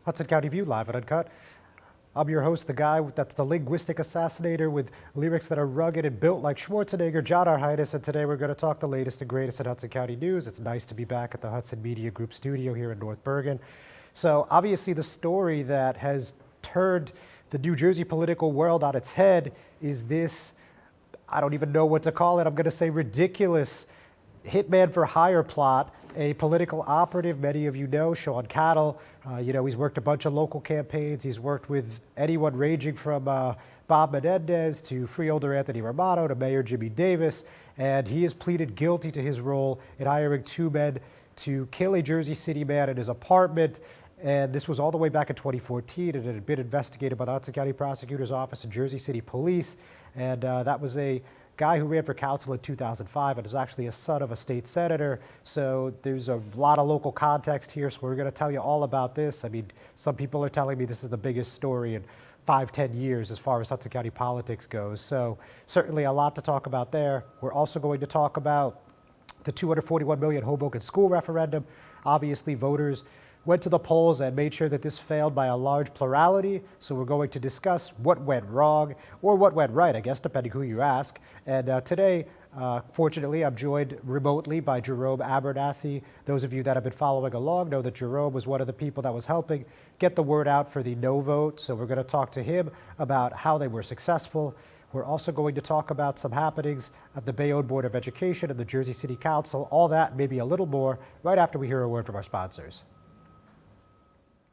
Hudson County View, live and uncut. I'm your host, the guy that's the linguistic assassinator with lyrics that are rugged and built like Schwarzenegger, John Heinis, and today we're going to talk the latest and greatest in Hudson County news. It's nice to be back at the Hudson Media Group studio here in North Bergen. So obviously the story that has turned the New Jersey political world on its head is this, I don't even know what to call it, I'm going to say ridiculous hitman for hire plot. A political operative, many of you know, Sean Cattle. He's worked a bunch of local campaigns. He's worked with anyone ranging from Bob Menendez to Freeholder Anthony Romano to Mayor Jimmy Davis. And he has pleaded guilty to his role in hiring two men to kill a Jersey City man in his apartment. And this was all the way back in 2014. And it had been investigated by the Hudson County Prosecutor's Office and Jersey City Police. And that was a guy who ran for council in 2005 and is actually a son of a state senator. So there's a lot of local context here. So we're going to tell you all about this. I mean, some people are telling me this is the biggest story in 5-10 years as far as Hudson County politics goes. So certainly a lot to talk about there. We're also going to talk about the $241 million Hoboken school referendum. Obviously, voters went to the polls and made sure that this failed by a large plurality. So we're going to discuss what went wrong or what went right, I guess, depending who you ask. And today, fortunately, I'm joined remotely by Jerome Abernathy. Those of you that have been following along know that Jerome was one of the people that was helping get the word out for the no vote. So we're going to talk to him about how they were successful. We're also going to talk about some happenings at the Bayonne Board of Education and the Jersey City Council, all that, maybe a little more, right after we hear a word from our sponsors.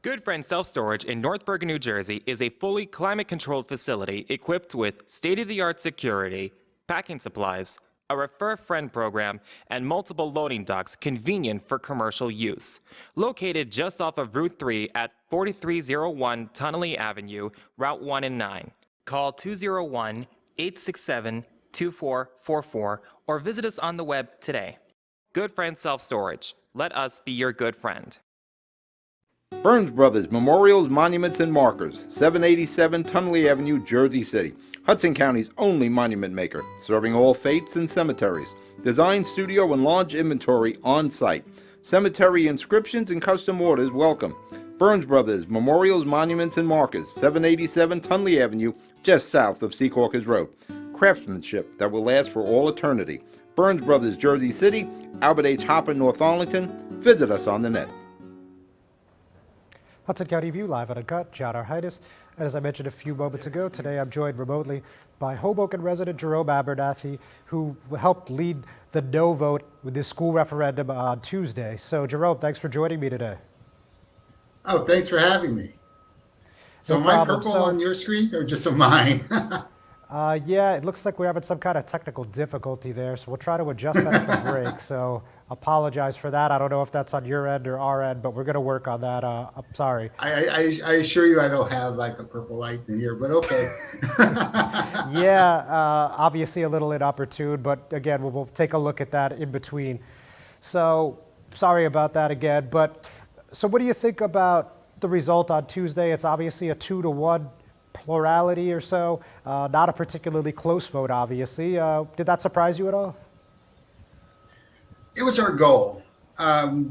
Good Friend Self-Storage in North Bergen, New Jersey is a fully climate-controlled facility equipped with state-of-the-art security, packing supplies, a Refer a Friend program, and multiple loading docks convenient for commercial use. Located just off of Route 3 at 4301 Tunnelly Avenue, Route 1 and 9. Call 201-867-2444 or visit us on the web today. Good Friend Self-Storage. Let us be your good friend. Burns Brothers Memorials, Monuments, and Markers, 787 Tunnelly Avenue, Jersey City. Hudson County's only monument maker, serving all faiths and cemeteries. Design, studio, and large inventory on site. Cemetery inscriptions and custom orders welcome. Burns Brothers Memorials, Monuments, and Markers, 787 Tunnelly Avenue, just south of Secaucus Road. Craftsmanship that will last for all eternity. Burns Brothers, Jersey City, Albert H. Hopper, North Arlington. Visit us on the net. Hudson County View, live and uncut, John Heinis. And as I mentioned a few moments ago, today I'm joined remotely by Hoboken resident Jerome Abernathy, who helped lead the no vote with this school referendum on Tuesday. So Jerome, thanks for joining me today. Oh, thanks for having me. So No am I problem. purple on your screen or just on mine? Yeah, it looks like we're having some kind of technical difficulty there, so we'll try to adjust that at the break. So apologize for that. I don't know if that's on your end or our end, but we're going to work on that. I'm sorry. I assure you I don't have like a purple light in here, but okay. Yeah, obviously a little inopportune, but again, we'll take a look at that in between. So sorry about that again, but so what do you think about the result on Tuesday? It's obviously a 2-to-1 plurality or so, not a particularly close vote, obviously. Did that surprise you at all? It was our goal.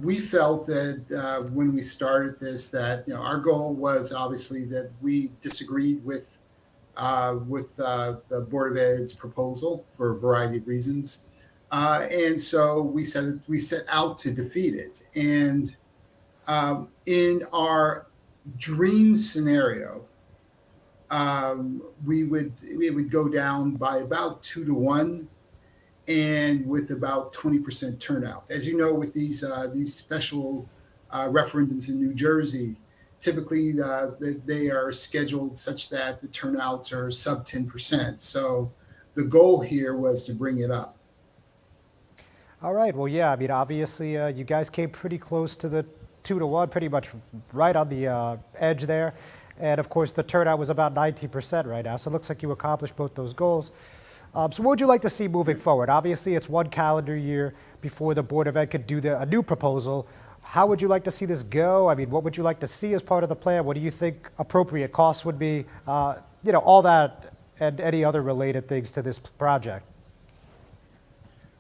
We felt that when we started this, that our goal was obviously that we disagreed with the Board of Ed's proposal for a variety of reasons, and so we set out to defeat it. And in our dream scenario, we would go down by about 2-to-1, and with about 20% turnout. As you know, with these special referendums in New Jersey, typically they are scheduled such that the turnouts are sub 10%. So the goal here was to bring it up. All right. Well, yeah. I mean, obviously, you guys came pretty close to the 2-to-1, pretty much right on the edge there. And of course, the turnout was about 19% right now. So it looks like you accomplished both those goals. So what would you like to see moving forward? Obviously, it's one calendar year before the Board of Ed could do a new proposal. How would you like to see this go? I mean, what would you like to see as part of the plan? What do you think appropriate costs would be? All that and any other related things to this project.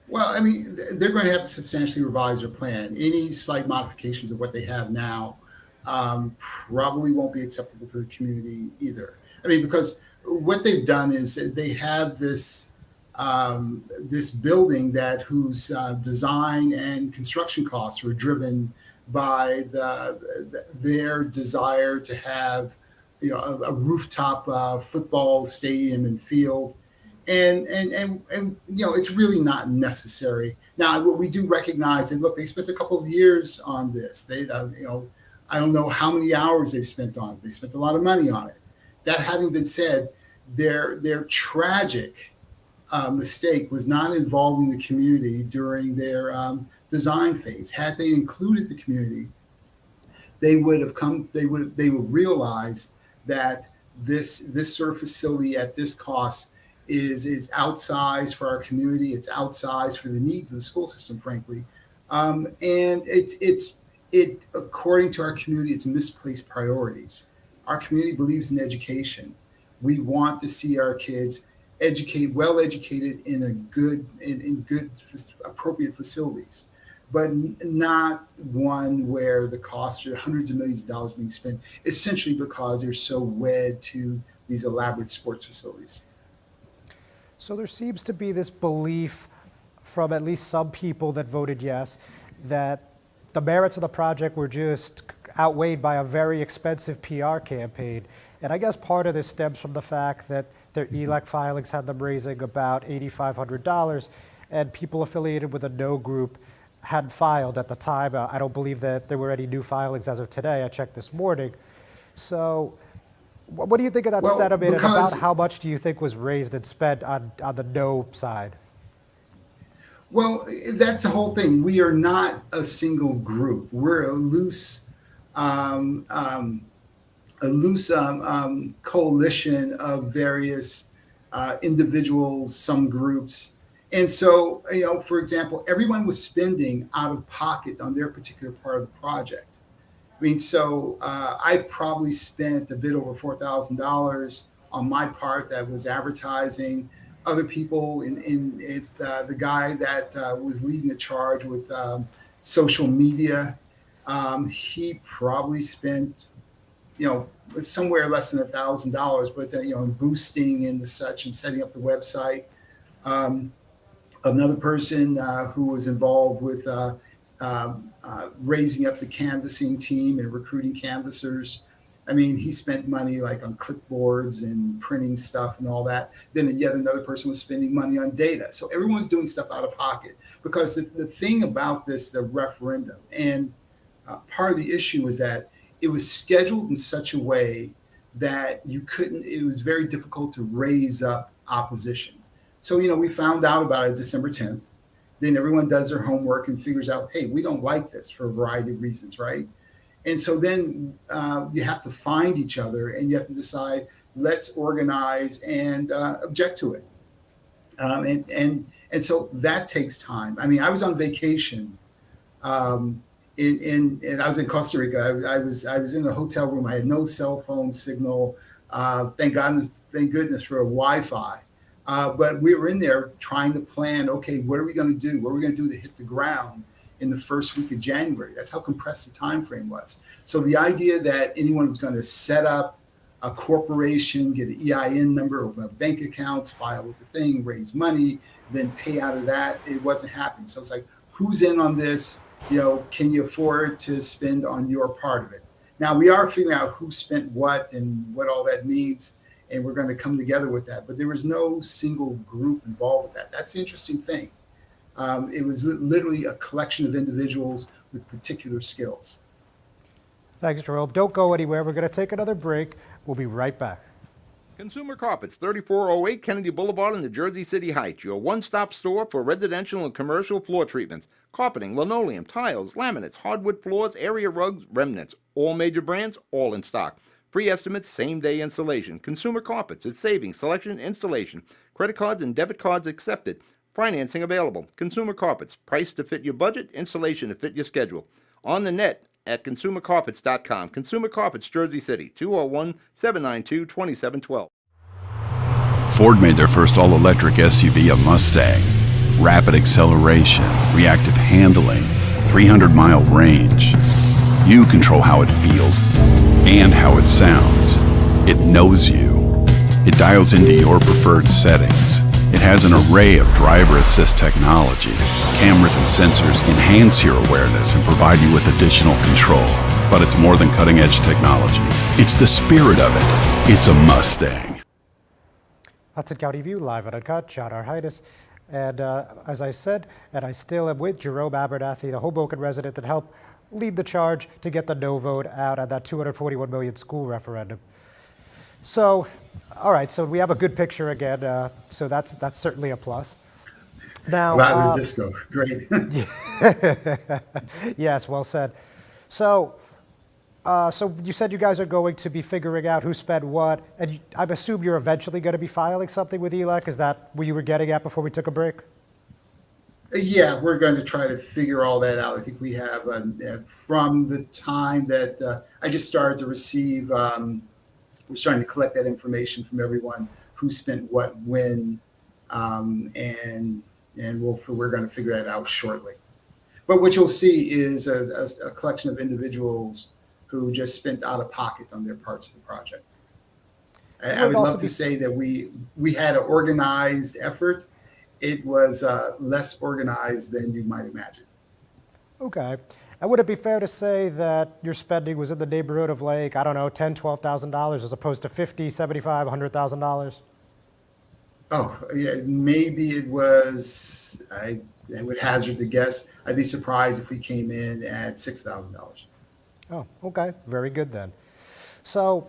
Well, I mean, they're going to have to substantially revise their plan. Any slight modifications of what they have now probably won't be acceptable to the community either. I mean, because what they've done is they have this this building that whose design and construction costs were driven by their desire to have a rooftop football stadium and field. And it's really not necessary. Now, what we do recognize that, look, they spent a couple of years on this. They I don't know how many hours they've spent on it. They spent a lot of money on it. That having been said, their tragic mistake was not involving the community during their design phase. Had they included the community, they would realize that this sort of facility at this cost is outsized for our community. It's outsized for the needs of the school system, frankly, and it according to our community, it's misplaced priorities. Our community believes in education. We want to see our kids well educated in good appropriate facilities, but not one where the costs are hundreds of millions of dollars being spent essentially because they're so wed to these elaborate sports facilities. So there seems to be this belief from at least some people that voted yes, that the merits of the project were just outweighed by a very expensive PR campaign. And I guess part of this stems from the fact that their ELEC filings had them raising about $8,500, and people affiliated with a no group had filed at the time. I don't believe that there were any new filings as of today. I checked this morning. So what do you think of that sentiment, and about how much do you think was raised and spent on the no side? Well, that's the whole thing. We are not a single group. We're a loose coalition of various individuals, some groups. And so, for example, everyone was spending out of pocket on their particular part of the project. I mean, so I probably spent a bit over $4,000 on my part that was advertising. Other people the guy that was leading the charge with social media, he probably spent, somewhere less than $1,000, but in boosting and the such and setting up the website. Another person who was involved with raising up the canvassing team and recruiting canvassers. I mean, he spent money like on clipboards and printing stuff and all that. Then yet another person was spending money on data. So everyone's doing stuff out of pocket, because the thing about the referendum, and part of the issue was that it was scheduled in such a way that it was very difficult to raise up opposition. So, we found out about it December 10th. Then everyone does their homework and figures out, hey, we don't like this for a variety of reasons, right? And so then you have to find each other and you have to decide, let's organize and object to it. And so that takes time. I mean, I was on vacation and I was in Costa Rica. I was in a hotel room. I had no cell phone signal. Thank goodness for a Wi-Fi. But we were in there trying to plan, okay, what are we going to do? What are we going to do to hit the ground in the first week of January? That's how compressed the time frame was. So the idea that anyone was going to set up a corporation, get an EIN number, open up bank accounts, file with the thing, raise money, then pay out of that, it wasn't happening. So it's like, who's in on this? Can you afford to spend on your part of it? Now we are figuring out who spent what and what all that means, and we're going to come together with that. But there was no single group involved with that. That's the interesting thing. It was literally a collection of individuals with particular skills. Thanks, Jerome. Don't go anywhere. We're going to take another break. We'll be right back. Consumer Carpets, 3408 Kennedy Boulevard in the Jersey City Heights, your one-stop store for residential and commercial floor treatments, carpeting, linoleum, tiles, laminates, hardwood floors, area rugs, remnants, all major brands, all in stock. Free estimates, same-day installation. Consumer Carpets, it's savings, selection, installation. Credit cards and debit cards accepted. Financing available. Consumer Carpets, price to fit your budget, installation to fit your schedule. On the net at consumercarpets.com. Consumer Carpets, Jersey City, 201-792-2712. Ford made their first all-electric SUV a Mustang. Rapid acceleration, reactive handling, 300-mile range. You control how it feels and how it sounds. It knows you. It dials into your preferred settings. It has an array of driver assist technology. Cameras and sensors enhance your awareness and provide you with additional control. But it's more than cutting-edge technology. It's the spirit of it. It's a Mustang. Hudson County View, live and uncut. John R. Heinis. And as I said, and I still am with Jerome Abernathy, the Hoboken resident that helped lead the charge to get the no vote out on that 241 million school referendum. So, all right, so we have a good picture again, so that's certainly a plus. Now, Live the disco, great. Yes, well said. So, so you said you guys are going to be figuring out who spent what, and I assume you're eventually going to be filing something with ELEC. Is that what you were getting at before we took a break? Yeah, we're going to try to figure all that out. I think we have, from the time that I just started to receive, we're starting to collect that information from everyone who spent what, when, and we're going to figure that out shortly. But what you'll see is a collection of individuals who just spent out of pocket on their parts of the project. I would love to say that we had an organized effort. It was less organized than you might imagine. Okay. And would it be fair to say that your spending was in the neighborhood of like, I don't know, $10,000, $12,000 as opposed to $50,000, $75,000, $100,000? Oh, yeah, maybe it was, I would hazard the guess. I'd be surprised if we came in at $6,000. Oh, okay. Very good then. So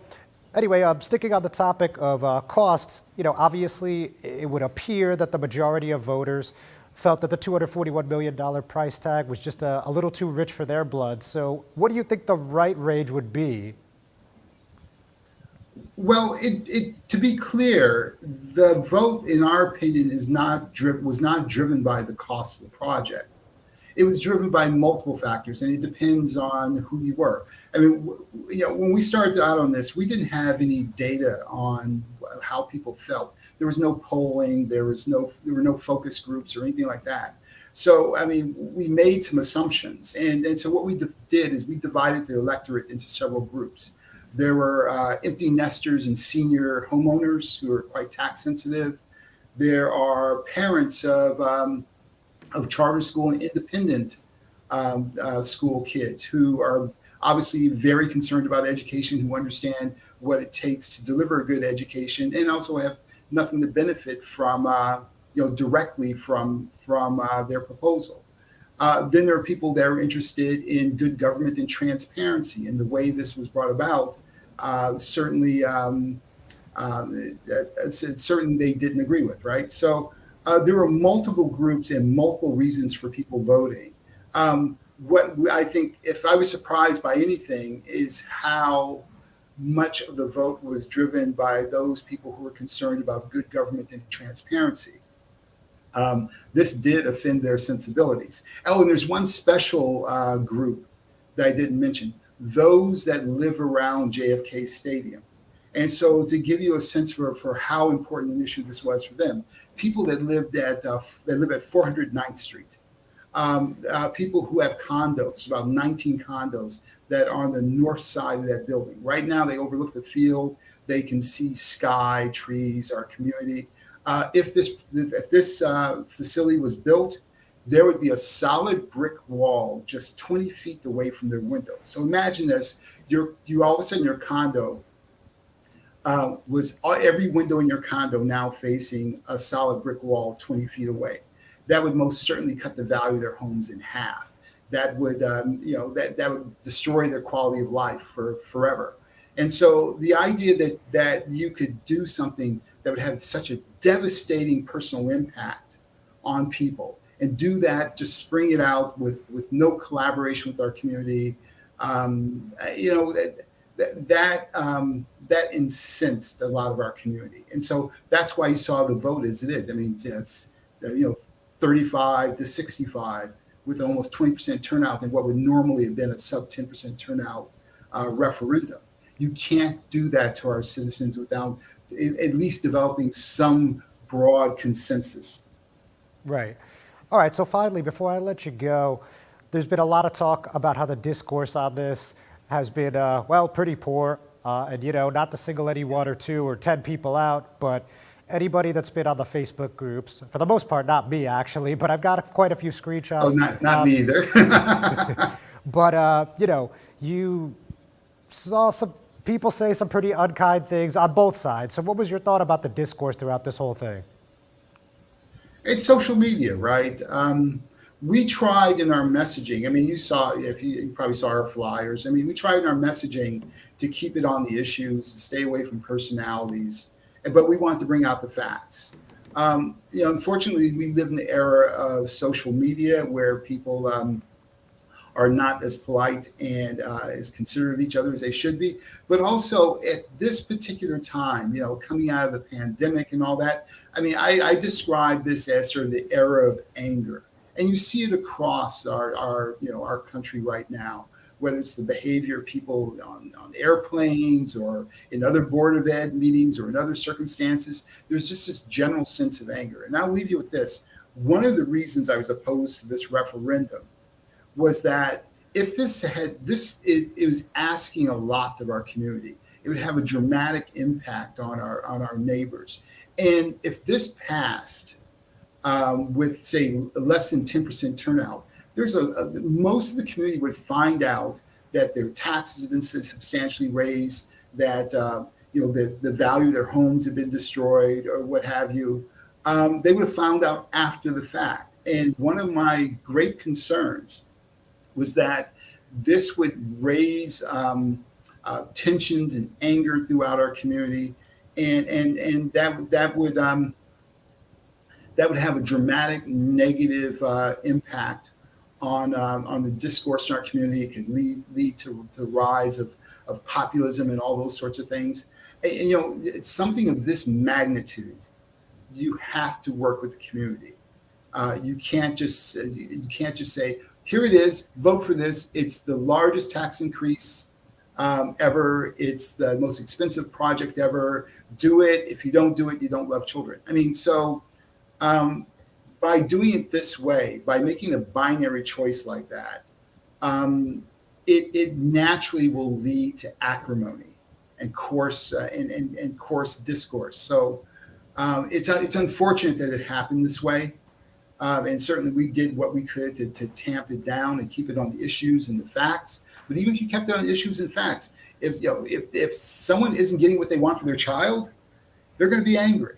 anyway, sticking on the topic of costs, obviously it would appear that the majority of voters felt that the $241 million price tag was just a little too rich for their blood. So what do you think the right range would be? Well, to be clear, the vote, in our opinion, was not driven by the cost of the project. It was driven by multiple factors, and it depends on who you were. I mean, when we started out on this, we didn't have any data on how people felt. There was no polling, there were no focus groups or anything like that. So, I mean, we made some assumptions, and so what we did is we divided the electorate into several groups. There were empty nesters and senior homeowners who are quite tax sensitive. There are parents of charter school and independent school kids who are obviously very concerned about education, who understand what it takes to deliver a good education, and also have nothing to benefit from, directly from their proposal. Then there are people that are interested in good government and transparency, and the way this was brought about. Certainly they didn't agree with, right? So there were multiple groups and multiple reasons for people voting. What I think, if I was surprised by anything, is how much of the vote was driven by those people who were concerned about good government and transparency. This did offend their sensibilities. Oh, and there's one special group that I didn't mention, those that live around JFK Stadium. And so to give you a sense for how important an issue this was for them, people that live at 409th Street, people who have condos, about 19 condos that are on the north side of that building. Right now, they overlook the field. They can see sky, trees, our community. If this facility was built, there would be a solid brick wall just 20 feet away from their window. So imagine this: you all of a sudden your condo was every window in your condo now facing a solid brick wall 20 feet away. That would most certainly cut the value of their homes in half. That would that would destroy their quality of life for forever. And so the idea that you could do something that would have such a devastating personal impact on people and do that, just spring it out with no collaboration with our community, that that incensed a lot of our community, and so that's why you saw the vote as it is. I mean, it's 35 to 65 with almost 20% turnout in what would normally have been a sub 10% turnout referendum. You can't do that to our citizens without at least developing some broad consensus. Right. All right. So finally, before I let you go, there's been a lot of talk about how the discourse on this has been, pretty poor. And, not to single any one or two or 10 people out, but anybody that's been on the Facebook groups, for the most part, not me actually, but I've got quite a few screenshots. Oh, not me either. But, you saw some people say some pretty unkind things on both sides. So what was your thought about the discourse throughout this whole thing? It's social media, right? We tried in our messaging. I mean, you probably saw our flyers. I mean, we tried in our messaging to keep it on the issues, to stay away from personalities, but we wanted to bring out the facts. Unfortunately, we live in the era of social media where people are not as polite and as considerate of each other as they should be. But also at this particular time, coming out of the pandemic and all that, I mean, I describe this as sort of the era of anger. And you see it across our country right now, whether it's the behavior of people on airplanes or in other Board of Ed meetings or in other circumstances. There's just this general sense of anger. And I'll leave you with this. One of the reasons I was opposed to this referendum was that if it was asking a lot of our community, it would have a dramatic impact on our neighbors. And if this passed with, say, less than 10% turnout, most of the community would find out that their taxes have been substantially raised, that the value of their homes have been destroyed or what have you. They would have found out after the fact. And one of my great concerns was that this would raise tensions and anger throughout our community, and that would have a dramatic negative impact on the discourse in our community. It could lead to the rise of populism and all those sorts of things. And, it's something of this magnitude. You have to work with the community. You can't just say, here it is, vote for this. It's the largest tax increase ever. It's the most expensive project ever. Do it. If you don't do it, you don't love children. I mean, so by doing it this way, by making a binary choice like that, it naturally will lead to acrimony and coarse and coarse discourse. So it's unfortunate that it happened this way. And certainly we did what we could to tamp it down and keep it on the issues and the facts. But even if you kept it on the issues and facts, if someone isn't getting what they want for their child, they're going to be angry.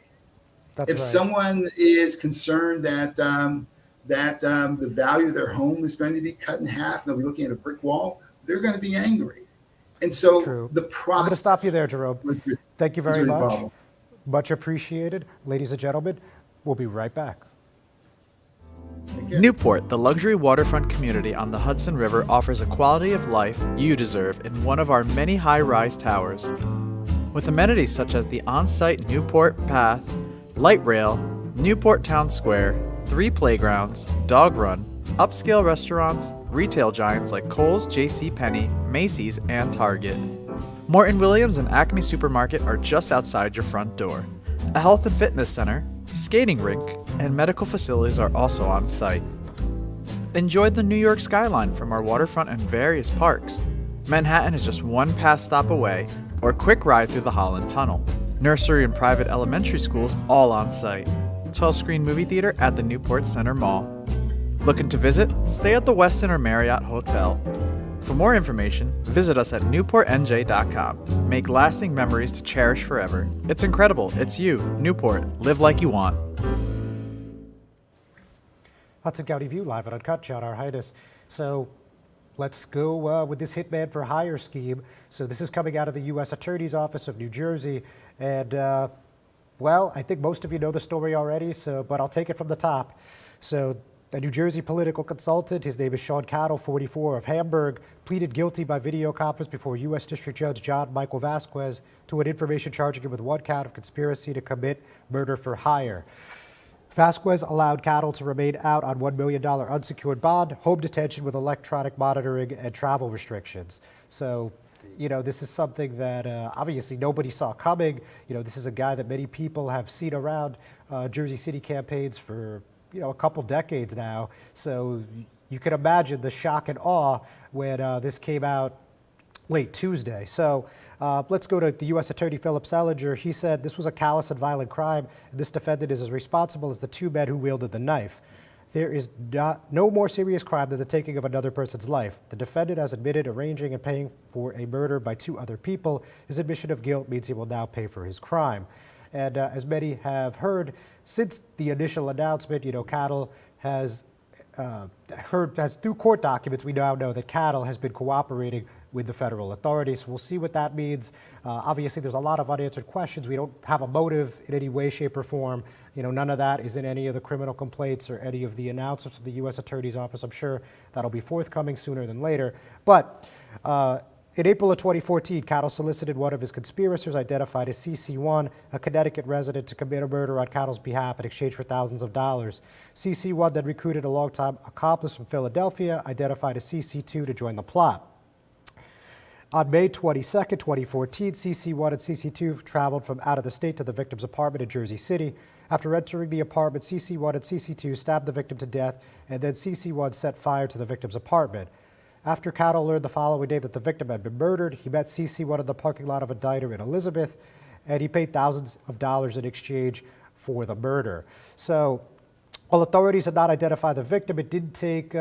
That's if right. someone is concerned that the value of their home is going to be cut in half, they'll be looking at a brick wall, they're going to be angry. And so True. the process. I'm going to stop you there, Jerome. Thank you very really much. volatile. Much appreciated. Ladies and gentlemen, we'll be right back. Take care. Newport, the luxury waterfront community on the Hudson River, offers a quality of life you deserve in one of our many high-rise towers. With amenities such as the on-site Newport Path, light rail, Newport Town Square, 3 playgrounds, dog run, upscale restaurants, retail giants like Kohl's, JCPenney, Macy's, and Target. Morton Williams and Acme Supermarket are just outside your front door. A health and fitness center, skating rink, and medical facilities are also on site. Enjoy the New York skyline from our waterfront and various parks. Manhattan is just one pass stop away, or a quick ride through the Holland Tunnel. Nursery and private elementary schools all on site. 12-screen movie theater at the Newport Center Mall. Looking to visit? Stay at the Westin or Marriott Hotel. For more information, visit us at newportnj.com. Make lasting memories to cherish forever. It's incredible. It's you, Newport. Live like you want. Hudson County View, live and uncut. John R. Heinis. So let's go with this Hitman for Hire scheme. So this is coming out of the U.S. Attorney's Office of New Jersey. And, I think most of you know the story already, but I'll take it from the top. So A New Jersey political consultant, his name is Sean Cattle, 44, of Hamburg, pleaded guilty by video conference before U.S. District Judge John Michael Vasquez to an information charging him with one count of conspiracy to commit murder for hire. Vasquez allowed Cattle to remain out on $1 million unsecured bond, home detention with electronic monitoring, and travel restrictions. So, this is something that obviously nobody saw coming. This is a guy that many people have seen around Jersey City campaigns for a couple decades now. So you can imagine the shock and awe when this came out late Tuesday. So let's go to the U.S. Attorney Philip Selinger. He said this was a callous and violent crime, and this defendant is as responsible as the two men who wielded the knife. There is no more serious crime than the taking of another person's life. The defendant has admitted arranging and paying for a murder by two other people. His admission of guilt means he will now pay for his crime. And as many have heard, since the initial announcement, Cattle has through court documents, we now know that Cattle has been cooperating with the federal authorities. We'll see what that means. Obviously, there's a lot of unanswered questions. We don't have a motive in any way, shape, or form. None of that is in any of the criminal complaints or any of the announcements from the U.S. Attorney's Office. I'm sure that'll be forthcoming sooner than later. But in April of 2014, Cattle solicited one of his conspirators, identified as CC1, a Connecticut resident, to commit a murder on Cattle's behalf in exchange for thousands of dollars. CC1 then recruited a longtime accomplice from Philadelphia, identified as CC2, to join the plot. On May 22, 2014, CC1 and CC2 traveled from out of the state to the victim's apartment in Jersey City. After entering the apartment, CC1 and CC2 stabbed the victim to death, and then CC1 set fire to the victim's apartment. After Cattle learned the following day that the victim had been murdered, he met CC1 in the parking lot of a diner in Elizabeth, and he paid thousands of dollars in exchange for the murder. So, while authorities had not identified the victim, it didn't take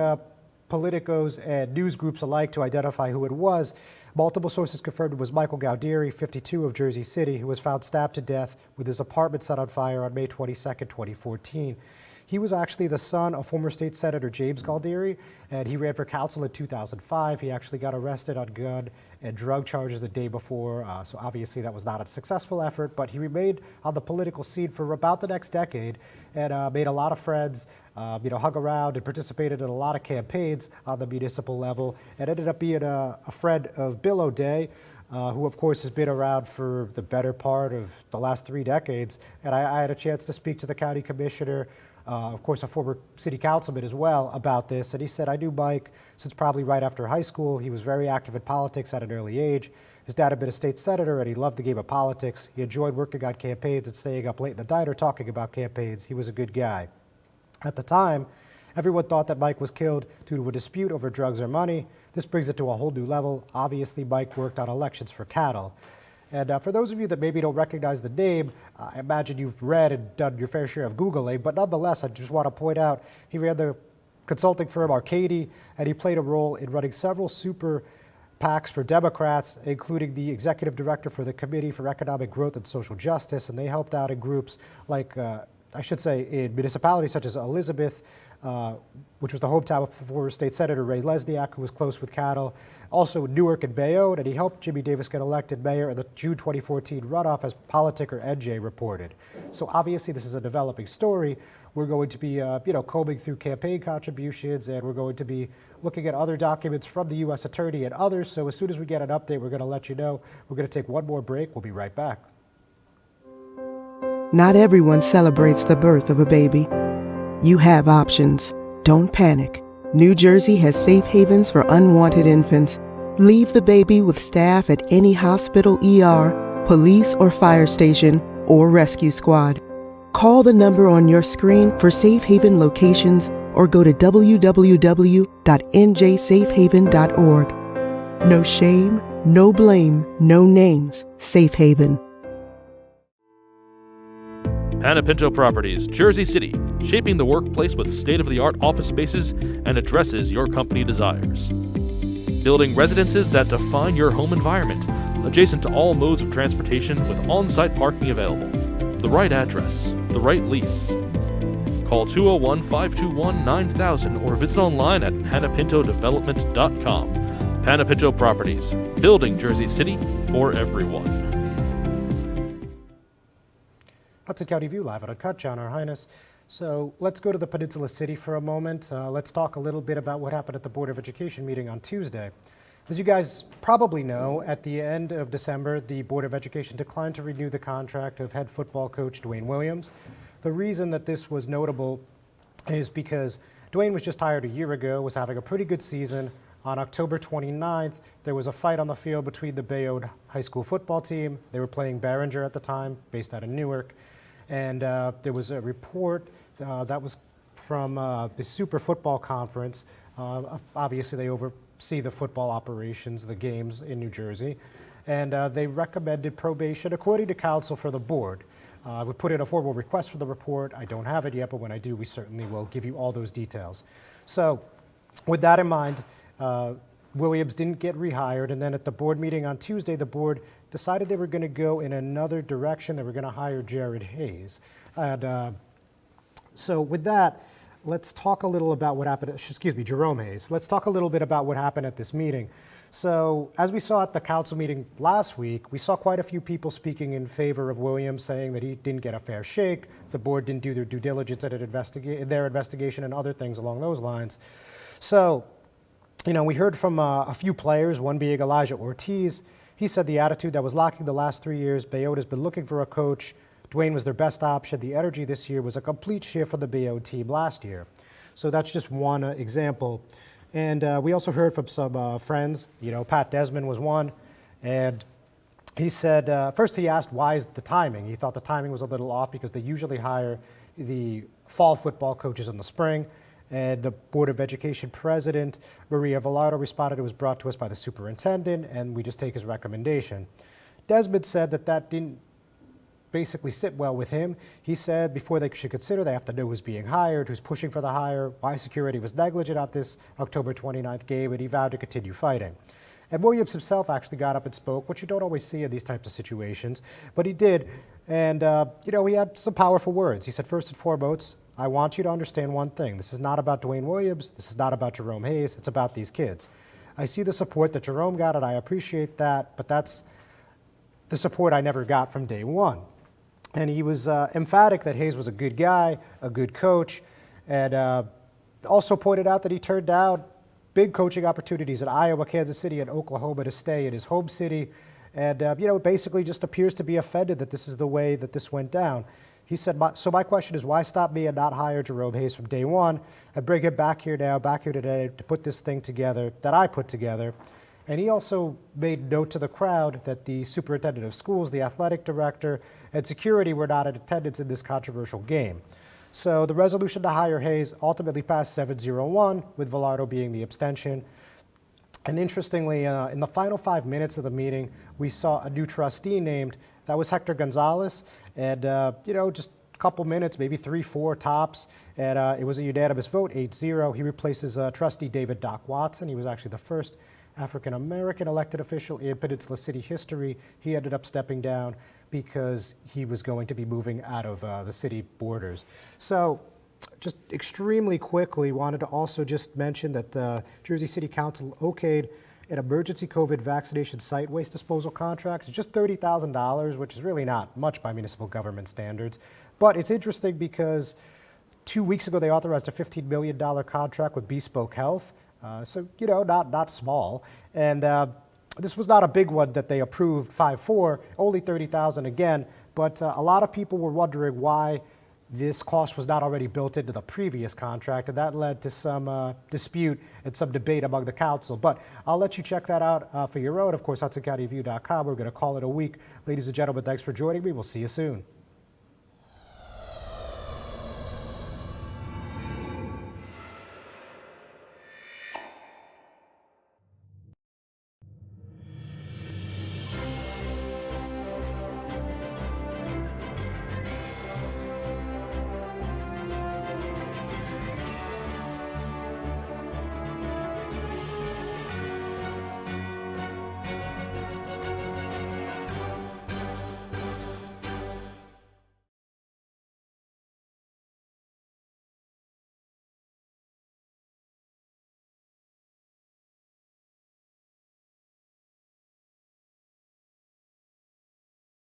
politicos and news groups alike to identify who it was. Multiple sources confirmed it was Michael Gaudieri, 52, of Jersey City, who was found stabbed to death with his apartment set on fire on May 22, 2014. He was actually the son of former state senator James Gaudieri, and he ran for council in 2005. He actually got arrested on gun and drug charges the day before, so obviously that was not a successful effort, but he remained on the political scene for about the next decade and made a lot of friends, hung around and participated in a lot of campaigns on the municipal level, and ended up being a friend of Bill O'Day, who of course has been around for the better part of the last 3 decades. And I had a chance to speak to the county commissioner, of course a former city councilman as well, about this. And he said, I knew Mike since probably right after high school. He was very active in politics at an early age. His dad had been a state senator and he loved the game of politics. He enjoyed working on campaigns and staying up late in the diner talking about campaigns. He was a good guy. At the time, everyone thought that Mike was killed due to a dispute over drugs or money. This brings it to a whole new level. Obviously, Mike worked on elections for Cattle. And for those of you that maybe don't recognize the name, I imagine you've read and done your fair share of Googling, but nonetheless, I just want to point out, he ran the consulting firm Arcady, and he played a role in running several super PACs for Democrats, including the executive director for the Committee for Economic Growth and Social Justice, and they helped out in groups like, in municipalities such as Elizabeth, which was the hometown of former state senator Ray Lesniak, who was close with Cattle. Also Newark and Bayonne, and he helped Jimmy Davis get elected mayor in the June 2014 runoff, as Politicker NJ reported. So obviously this is a developing story. We're going to be combing through campaign contributions, and we're going to be looking at other documents from the U.S. Attorney and others. So as soon as we get an update, we're going to let you know. We're going to take one more break. We'll be right back. Not everyone celebrates the birth of a baby. You have options. Don't panic. New Jersey has safe havens for unwanted infants. Leave the baby with staff at any hospital, ER, police or fire station, or rescue squad. Call the number on your screen for safe haven locations or go to www.njsafehaven.org. No shame, no blame, no names. Safe Haven. Panapinto Properties, Jersey City, shaping the workplace with state-of-the-art office spaces and addresses your company desires. Building residences that define your home environment, adjacent to all modes of transportation with on-site parking available. The right address, the right lease. Call 201-521-9000 or visit online at panapintodevelopment.com. Panapinto Properties, building Jersey City for everyone. Hudson County View live at Uncut. John R. Heinis. So let's go to the Peninsula City for a moment. Let's talk a little bit about what happened at the Board of Education meeting on Tuesday. As you guys probably know, at the end of December, the Board of Education declined to renew the contract of head football coach Dwayne Williams. The reason that this was notable is because Dwayne was just hired a year ago, was having a pretty good season. On October 29th, there was a fight on the field between the Bayonne high school football team. They were playing Barringer at the time, based out of Newark. And there was a report that was from the Super Football Conference. Obviously, they oversee the football operations, the games in New Jersey. And they recommended probation according to counsel for the board. We put in a formal request for the report. I don't have it yet, but when I do, we certainly will give you all those details. So with that in mind, Williams didn't get rehired, and then at the board meeting on Tuesday, the board decided they were going to go in another direction. They were going to hire Jared Hayes. And so with that, let's talk a little about what happened, Jerome Hayes. Let's talk a little bit about what happened at this meeting. So as we saw at the council meeting last week, we saw quite a few people speaking in favor of Williams, saying that he didn't get a fair shake, the board didn't do their due diligence at their investigation and other things along those lines. So, you know, we heard from a few players, one being Elijah Ortiz. He said the attitude that was lacking the last 3 years, Bayonne has been looking for a coach. Dwayne was their best option. The energy this year was a complete shift from the Bayonne team last year. So that's just one example. And we also heard from some friends, you know, Pat Desmond was one. And he said, first he asked, why is the timing? He thought the timing was a little off because they usually hire the fall football coaches in the spring. And the Board of Education president, Maria Velardo, responded it was brought to us by the superintendent, and we just take his recommendation. Desmond said that didn't basically sit well with him. He said before they should consider, they have to know who's being hired, who's pushing for the hire, why security was negligent at this October 29th game, and he vowed to continue fighting. And Williams himself actually got up and spoke, which you don't always see in these types of situations, but he did. And, you know, he had some powerful words. He said, first and foremost, I want you to understand one thing. This is not about Dwayne Williams. This is not about Jerome Hayes. It's about these kids. I see the support that Jerome got, and I appreciate that, but that's the support I never got from day one. And he was emphatic that Hayes was a good guy, a good coach, and also pointed out that he turned down big coaching opportunities in Iowa, Kansas City, and Oklahoma to stay in his home city. And, you know, basically just appears to be offended that this is the way that this went down. He said, so my question is, why stop me and not hire Jerome Hayes from day one and bring him back here today to put this thing together that I put together? And he also made note to the crowd that the superintendent of schools, the athletic director, and security were not in attendance in this controversial game. So the resolution to hire Hayes ultimately passed 7-0-1, with Velardo being the abstention. And interestingly, in the final 5 minutes of the meeting, we saw a new trustee named. That was Hector Gonzalez. And, you know, just a couple minutes, maybe 3-4 tops. And it was a unanimous vote, 8-0. He replaces trustee David Doc Watson. He was actually the first African-American elected official in Peninsula City history. He ended up stepping down because he was going to be moving out of the city borders. So just extremely quickly, wanted to also just mention that the Jersey City Council okayed an emergency COVID vaccination site waste disposal contract. It's just $30,000, which is really not much by municipal government standards. But it's interesting because 2 weeks ago, they authorized a $15 million contract with Bespoke Health. So, you know, not small. And this was not a big one that they approved 5-4, only $30,000 again. But a lot of people were wondering why this cost was not already built into the previous contract, and that led to some dispute and some debate among the council. But I'll let you check that out for your own. Of course, HudsonCountyView.com. We're going to call it a week. Ladies and gentlemen, thanks for joining me. We'll see you soon.